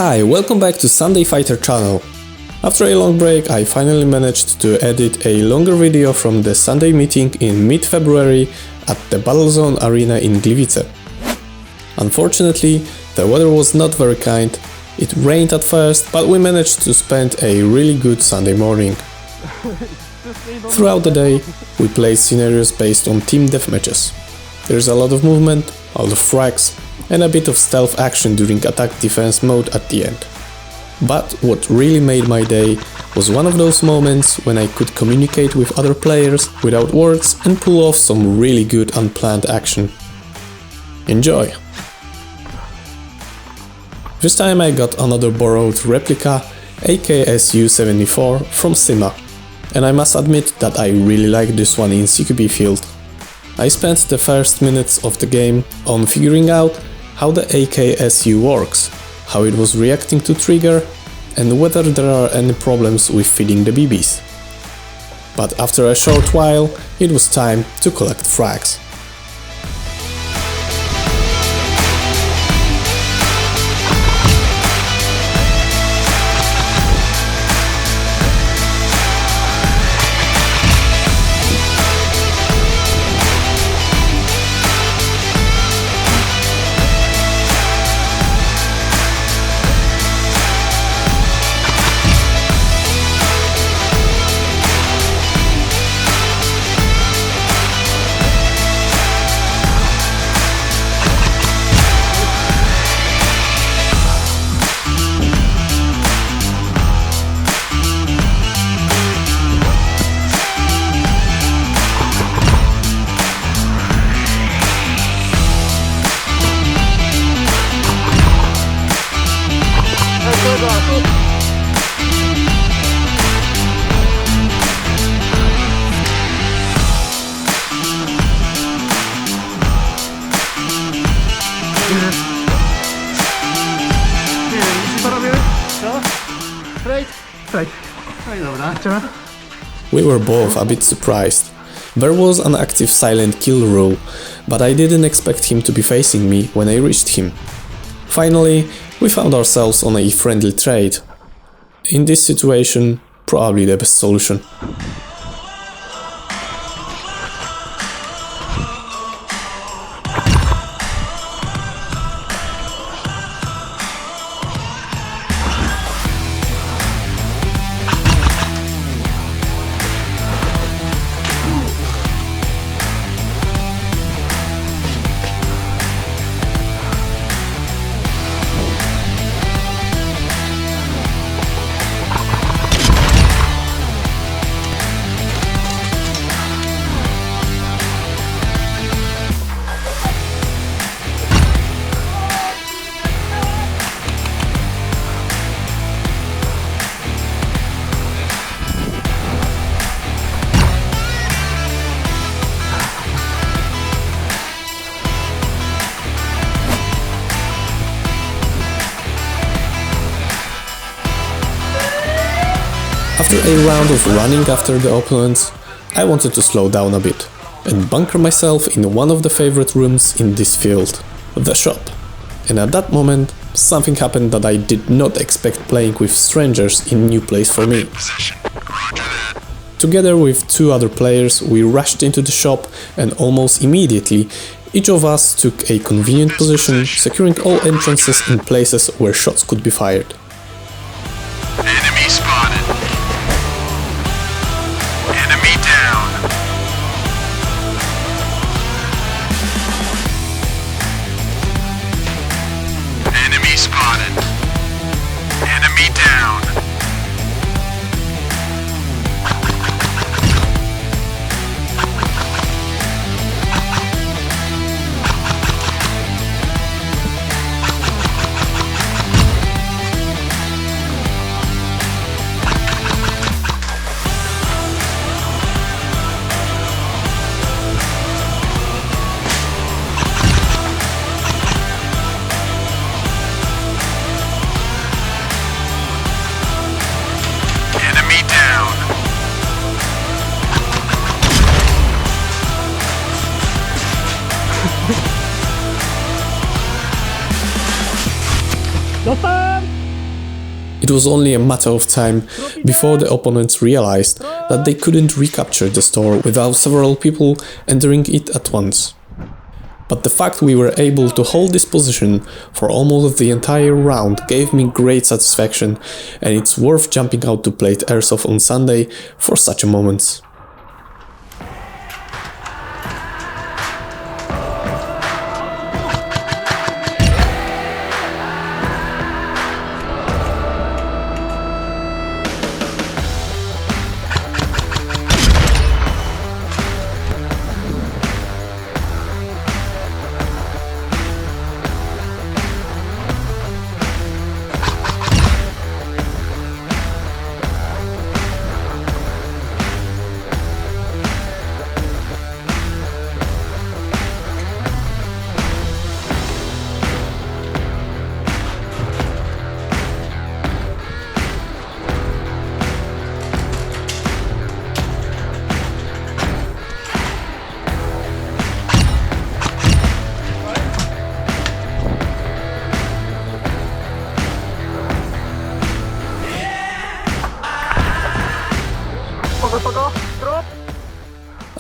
Hi, welcome back to Sunday Fighter channel. After a long break, I finally managed to edit a longer video from the Sunday meeting in mid-February at the Battlezone Arena in Gliwice. Unfortunately, the weather was not very kind. It rained at first, but we managed to spend a really good Sunday morning. Throughout the day, we played scenarios based on team deathmatches. There's a lot of movement, a lot of frags, and a bit of stealth action during attack-defense mode at the end. But what really made my day was one of those moments when I could communicate with other players without words and pull off some really good unplanned action. Enjoy! This time I got another borrowed replica AKSU-74 from Sima, and I must admit that I really like this one in CQB field. I spent the first minutes of the game on figuring out how the AKSU works, how it was reacting to trigger, and whether there are any problems with feeding the BBs. But after a short while, it was time to collect frags. We were both a bit surprised. There was an active silent kill rule, but I didn't expect him to be facing me when I reached him. Finally, we found ourselves on a friendly trade. In this situation, probably the best solution. After a round of running after the opponents, I wanted to slow down a bit and bunker myself in one of the favorite rooms in this field, the shop. And at that moment, something happened that I did not expect playing with strangers in a new place for me. Together with two other players, we rushed into the shop and almost immediately, each of us took a convenient position, securing all entrances in places where shots could be fired. Enemy spotted. Enemy down. Enemy spotted. Enemy down. It was only a matter of time before the opponents realized that they couldn't recapture the store without several people entering it at once. But the fact we were able to hold this position for almost the entire round gave me great satisfaction, and it's worth jumping out to play Airsoft on Sunday for such a moment.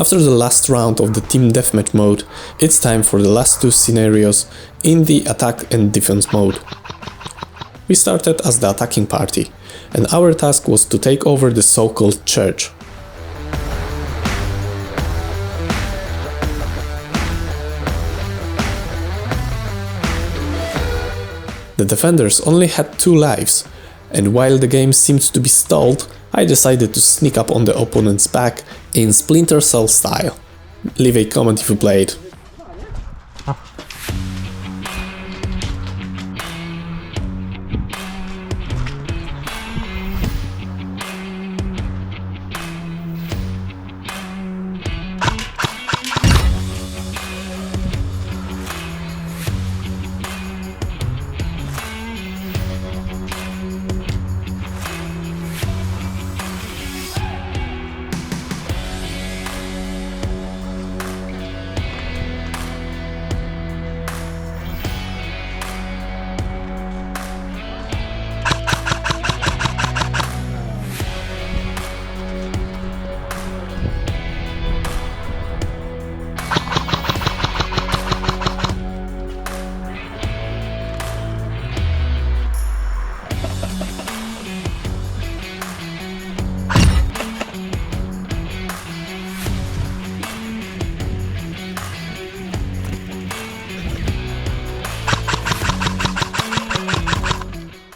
After the last round of the team deathmatch mode, it's time for the last two scenarios in the attack and defense mode. We started as the attacking party, and our task was to take over the so-called church. The defenders only had 2 lives, and while the game seemed to be stalled, I decided to sneak up on the opponent's back in Splinter Cell style. Leave a comment if you played.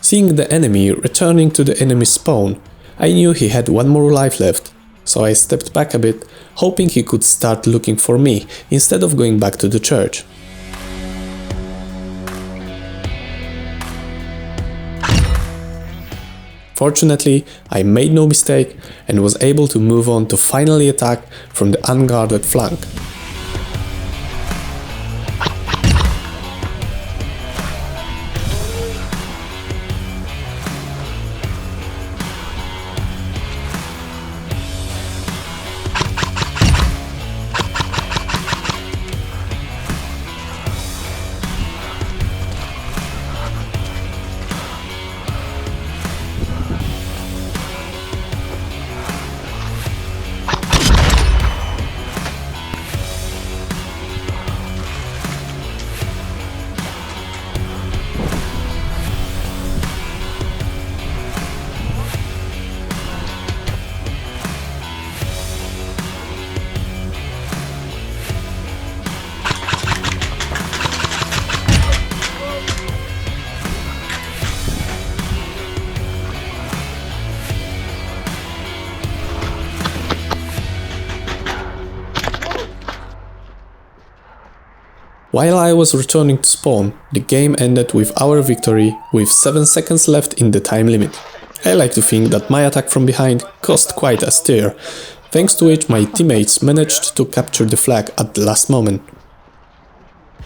Seeing the enemy returning to the enemy spawn, I knew he had 1 more life left, so I stepped back a bit, hoping he could start looking for me instead of going back to the church. Fortunately, I made no mistake and was able to move on to finally attack from the unguarded flank. While I was returning to spawn, the game ended with our victory with 7 seconds left in the time limit. I like to think that my attack from behind caused quite a stir, thanks to which my teammates managed to capture the flag at the last moment.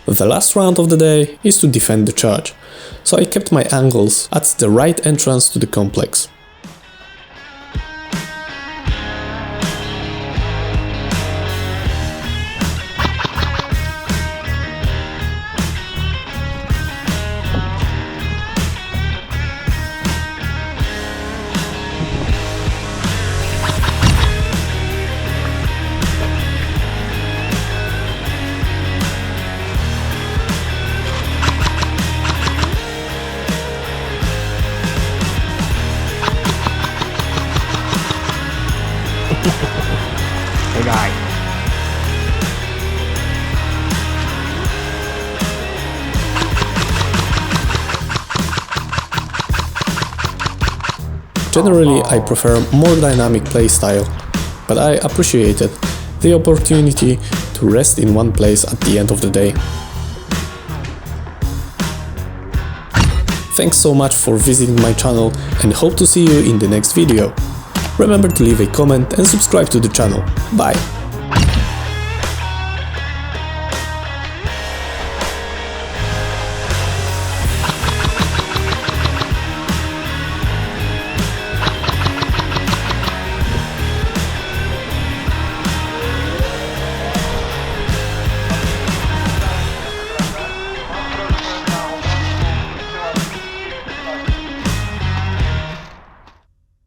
The last round of the day is to defend the church, so I kept my angles at the right entrance to the complex. Generally, I prefer more dynamic playstyle, but I appreciated the opportunity to rest in one place at the end of the day. Thanks so much for visiting my channel and hope to see you in the next video. Remember to leave a comment and subscribe to the channel. Bye!